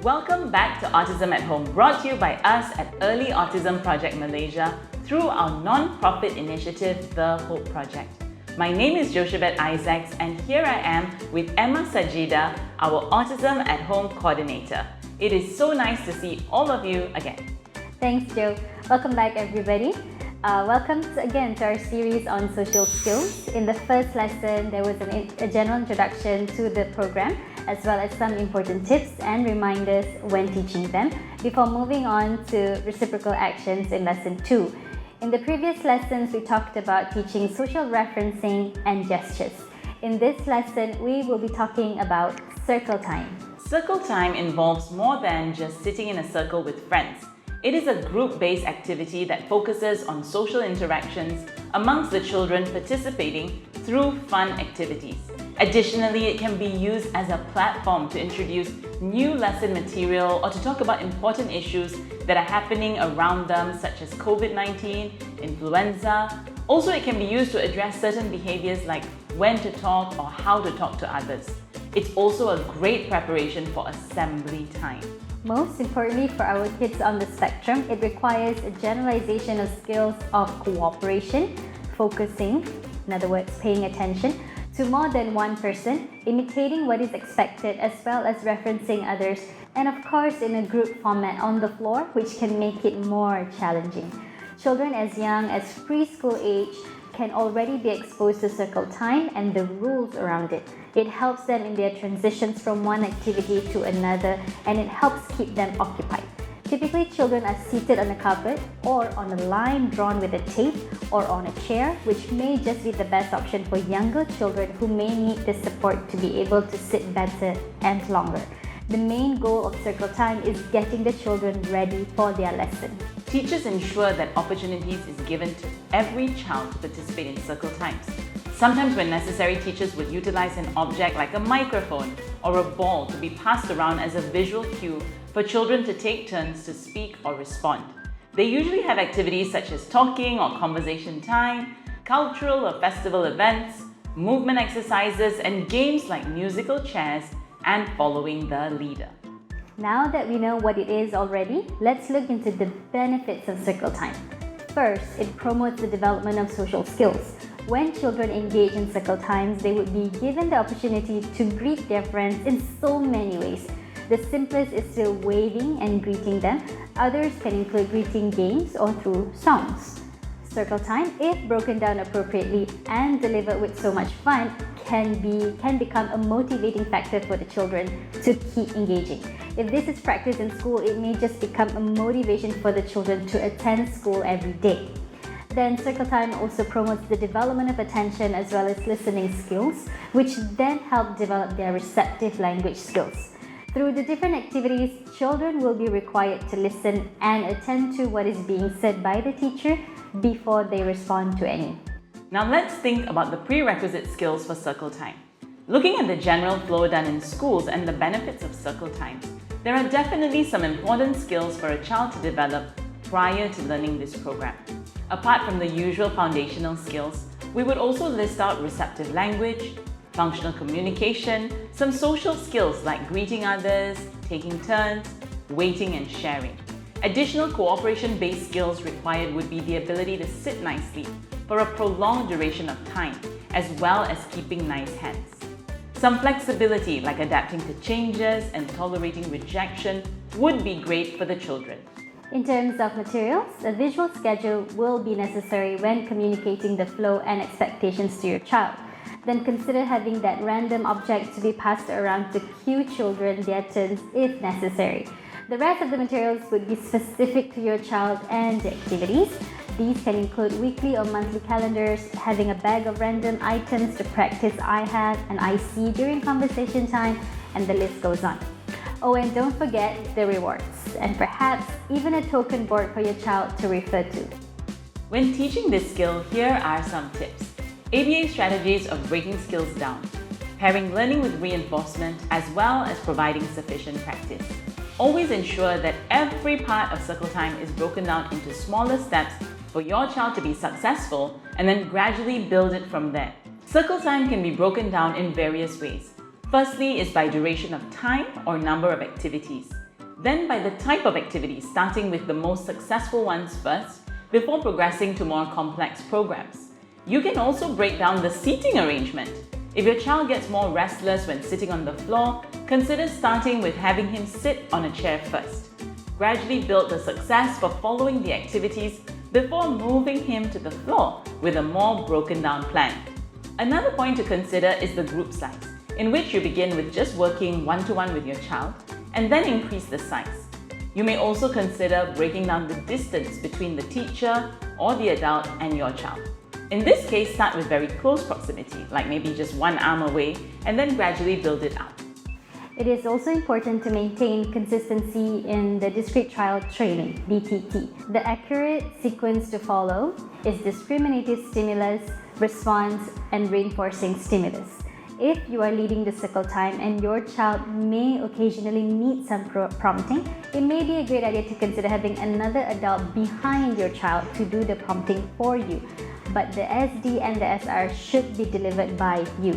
Welcome back to Autism at Home, brought to you by us at Early Autism Project Malaysia through our non-profit initiative, The Hope Project. My name is Joshabet Isaacs and here I am with Emma Sajida, our Autism at Home coordinator. It is so nice to see all of you again. Thanks, Joe. Welcome back, everybody. Welcome again to our series on social skills. In the first lesson, there was a general introduction to the program, as well as some important tips and reminders when teaching them, before moving on to reciprocal actions in lesson 2. In the previous lessons, we talked about teaching social referencing and gestures. In this lesson, we will be talking about circle time. Circle time involves more than just sitting in a circle with friends. It is a group-based activity that focuses on social interactions amongst the children participating through fun activities. Additionally, it can be used as a platform to introduce new lesson material or to talk about important issues that are happening around them, such as COVID-19, influenza. Also, it can be used to address certain behaviors like when to talk or how to talk to others. It's also a great preparation for assembly time. Most importantly, for our kids on the spectrum, it requires a generalization of skills of cooperation, focusing, in other words, paying attention, to more than one person, imitating what is expected, as well as referencing others, and of course in a group format on the floor, which can make it more challenging. Children as young as preschool age can already be exposed to circle time and the rules around it. It helps them in their transitions from one activity to another, and it helps keep them occupied. Typically, children are seated on a carpet or on a line drawn with a tape or on a chair, which may just be the best option for younger children who may need the support to be able to sit better and longer. The main goal of circle time is getting the children ready for their lesson. Teachers ensure that opportunities is given to every child to participate in circle times. Sometimes when necessary, teachers would utilize an object like a microphone or a ball to be passed around as a visual cue for children to take turns to speak or respond. They usually have activities such as talking or conversation time, cultural or festival events, movement exercises, and games like musical chairs and following the leader. Now that we know what it is already, let's look into the benefits of circle time. First, it promotes the development of social skills. When children engage in circle times, they would be given the opportunity to greet their friends in so many ways. The simplest is still waving and greeting them. Others can include greeting games or through songs. Circle time, if broken down appropriately and delivered with so much fun, can become a motivating factor for the children to keep engaging. If this is practiced in school, it may just become a motivation for the children to attend school every day. Then circle time also promotes the development of attention as well as listening skills, which then help develop their receptive language skills. Through the different activities, children will be required to listen and attend to what is being said by the teacher before they respond to any. Now let's think about the prerequisite skills for circle time. Looking at the general flow done in schools and the benefits of circle time, there are definitely some important skills for a child to develop prior to learning this program. Apart from the usual foundational skills, we would also list out receptive language, functional communication, some social skills like greeting others, taking turns, waiting and sharing. Additional cooperation-based skills required would be the ability to sit nicely for a prolonged duration of time, as well as keeping nice hands. Some flexibility like adapting to changes and tolerating rejection would be great for the children. In terms of materials, a visual schedule will be necessary when communicating the flow and expectations to your child. Then consider having that random object to be passed around to cue children their turns if necessary. The rest of the materials would be specific to your child and the activities. These can include weekly or monthly calendars, having a bag of random items to practice I have and I see during conversation time, and the list goes on. Oh, and don't forget the rewards, and perhaps even a token board for your child to refer to. When teaching this skill, here are some tips. ABA strategies of breaking skills down, pairing learning with reinforcement, as well as providing sufficient practice. Always ensure that every part of circle time is broken down into smaller steps for your child to be successful, and then gradually build it from there. Circle time can be broken down in various ways. Firstly is by duration of time or number of activities. then by the type of activities, starting with the most successful ones first, before progressing to more complex programs. You can also break down the seating arrangement. If your child gets more restless when sitting on the floor, consider starting with having him sit on a chair first. Gradually build the success for following the activities before moving him to the floor with a more broken down plan. Another point to consider is the group size, in which you begin with just working one-to-one with your child and then increase the size. You may also consider breaking down the distance between the teacher or the adult and your child. In this case, start with very close proximity, like maybe just one arm away, and then gradually build it out. It is also important to maintain consistency in the discrete child training, DTT. The accurate sequence to follow is discriminative stimulus, response, and reinforcing stimulus. If you are leading the circle time and your child may occasionally need some prompting, it may be a great idea to consider having another adult behind your child to do the prompting for you. But the SD and the SR should be delivered by you.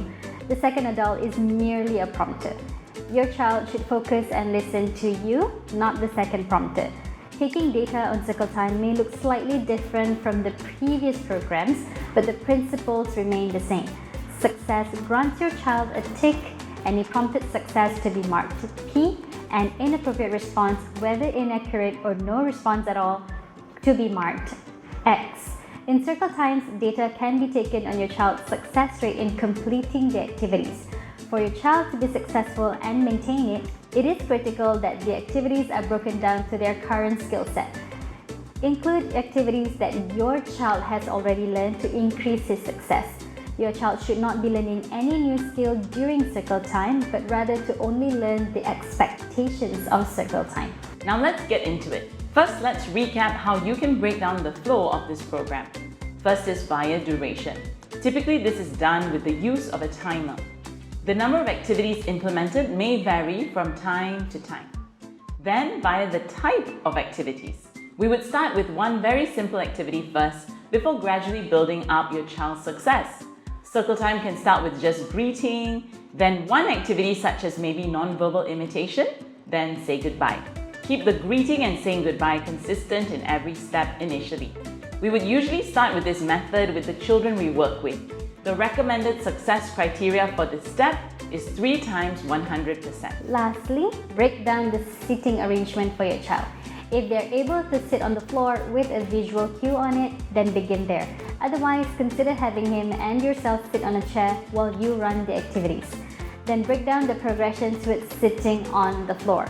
The second adult is merely a prompter. Your child should focus and listen to you, not the second prompter. Taking data on circle time may look slightly different from the previous programs, but the principles remain the same. Success grants your child a tick, any prompted success to be marked P, and inappropriate response, whether inaccurate or no response at all, to be marked X. In circle times, data can be taken on your child's success rate in completing the activities. For your child to be successful and maintain it, it is critical that the activities are broken down to their current skill set. Include activities that your child has already learned to increase his success. Your child should not be learning any new skill during circle time, but rather to only learn the expectations of circle time. Now let's get into it. First, let's recap how you can break down the flow of this program. First is via duration. Typically, this is done with the use of a timer. The number of activities implemented may vary from time to time. Then, via the type of activities. We would start with one very simple activity first before gradually building up your child's success. Circle time can start with just greeting, then one activity such as maybe non-verbal imitation, then say goodbye. Keep the greeting and saying goodbye consistent in every step initially. We would usually start with this method with the children we work with. The recommended success criteria for this step is 3 times 100%. Lastly, break down the seating arrangement for your child. If they're able to sit on the floor with a visual cue on it, then begin there. Otherwise, consider having him and yourself sit on a chair while you run the activities. Then break down the progression to it sitting on the floor.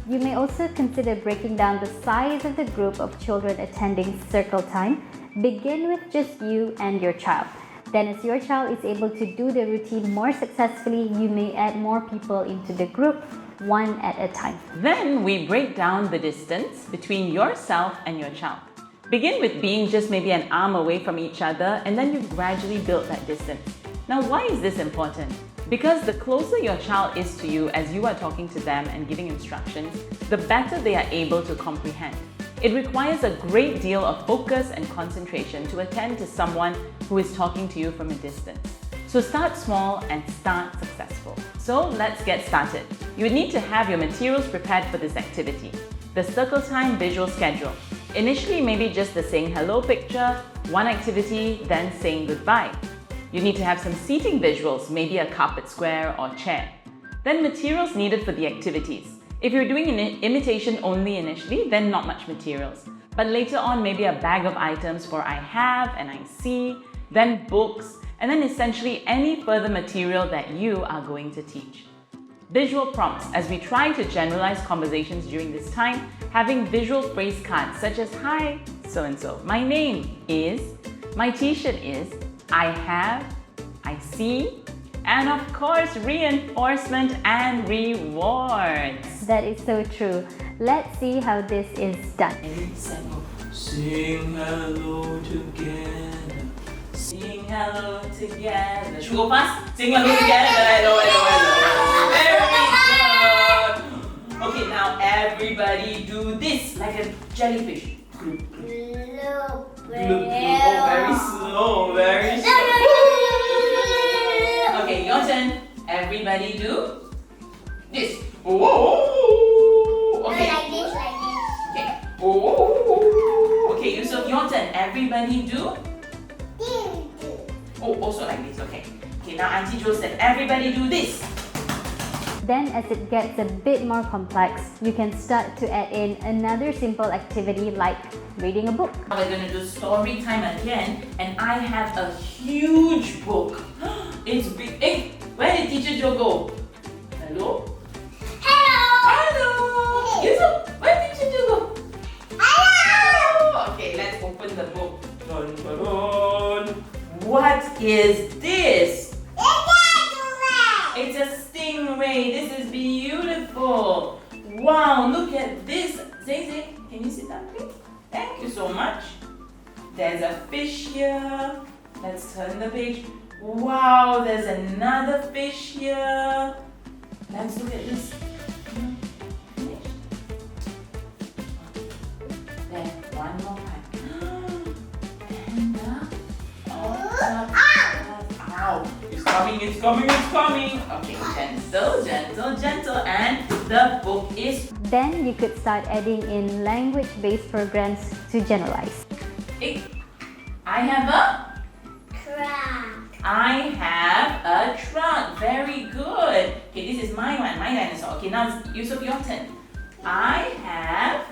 You may also consider breaking down the size of the group of children attending circle time. Begin with just you and your child. Then as your child is able to do the routine more successfully, you may add more people into the group, one at a time. Then we break down the distance between yourself and your child. Begin with being just maybe an arm away from each other, and then you gradually build that distance. Now, why is this important? Because the closer your child is to you as you are talking to them and giving instructions, the better they are able to comprehend. It requires a great deal of focus and concentration to attend to someone who is talking to you from a distance. So start small and start successful. So let's get started. You would need to have your materials prepared for this activity. The circle time visual schedule. Initially, maybe just the saying hello picture, one activity, then saying goodbye. You need to have some seating visuals, maybe a carpet square or chair. Then materials needed for the activities. If you're doing an imitation only initially, then not much materials. But later on, maybe a bag of items for I have and I see, then books, and then essentially any further material that you are going to teach. Visual prompts. As we try to generalize conversations during this time, having visual phrase cards such as hi, so-and-so, my name is, my t-shirt is, I have, I see, and of course, reinforcement and rewards. That is so true. Let's see how this is done. Sing hello together. Sing hello together. Should we go fast? Sing hello together. Hello, hello, hello. Very good. Okay, now everybody do this like a jellyfish. Oh, very slow, very slow. Okay, your turn. Everybody do this. Whoa. Okay. everybody do? Oh, also like this, okay. Okay, now Auntie Jo said, everybody do this. Then as it gets a bit more complex, you can start to add in another simple activity like reading a book. Now we're going to do story time again, and I have a huge book. It's big. Hey, where did Teacher Jo go? Hello? Hello! Yusuf, where did Teacher Jo go? Hello! Okay, let's open the book. Dun, dun, dun. What is this? It's a stingray. This is beautiful. Wow, look at this. Zay, can you sit down, please? Thank you so much. There's a fish here. Let's turn the page. Wow, there's another fish here. Let's look at this. Finished. There, one more time. And ow! It's coming! Okay, gentle, and the book is... Then you could start adding in language-based programs to generalize. I have a truck. Very good. Okay, this is my one, my dinosaur. Okay, now Yusuf, your turn. I have...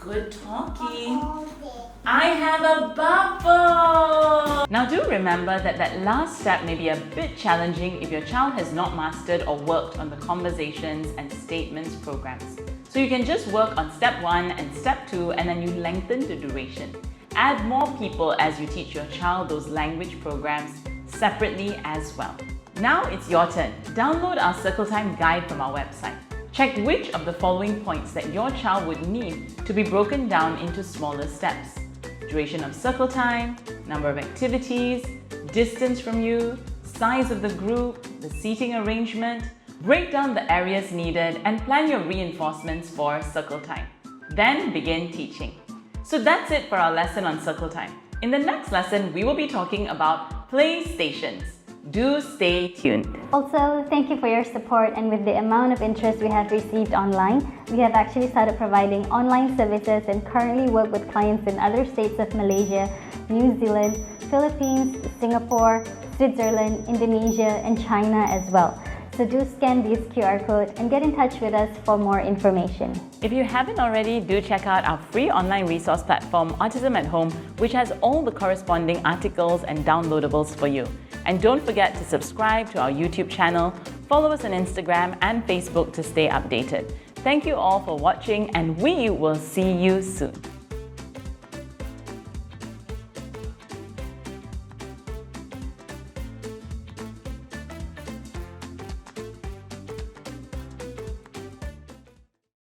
Good talking. I have a bubble! Now do remember that last step may be a bit challenging if your child has not mastered or worked on the conversations and statements programs. So you can just work on step 1 and step 2 and then you lengthen the duration. Add more people as you teach your child those language programs separately as well. Now it's your turn. Download our Circle Time guide from our website. Check which of the following points that your child would need to be broken down into smaller steps. Duration of circle time, number of activities, distance from you, size of the group, the seating arrangement. Break down the areas needed and plan your reinforcements for circle time. Then begin teaching. So that's it for our lesson on circle time. In the next lesson, we will be talking about play stations. Do stay tuned. Also, thank you for your support, and with the amount of interest we have received online, we have actually started providing online services and currently work with clients in other states of Malaysia, New Zealand, Philippines, Singapore, Switzerland, Indonesia, and China as well. So do scan this QR code and get in touch with us for more information. If you haven't already, do check out our free online resource platform, Autism at Home, which has all the corresponding articles and downloadables for you. And don't forget to subscribe to our YouTube channel, follow us on Instagram and Facebook to stay updated. Thank you all for watching, and we will see you soon.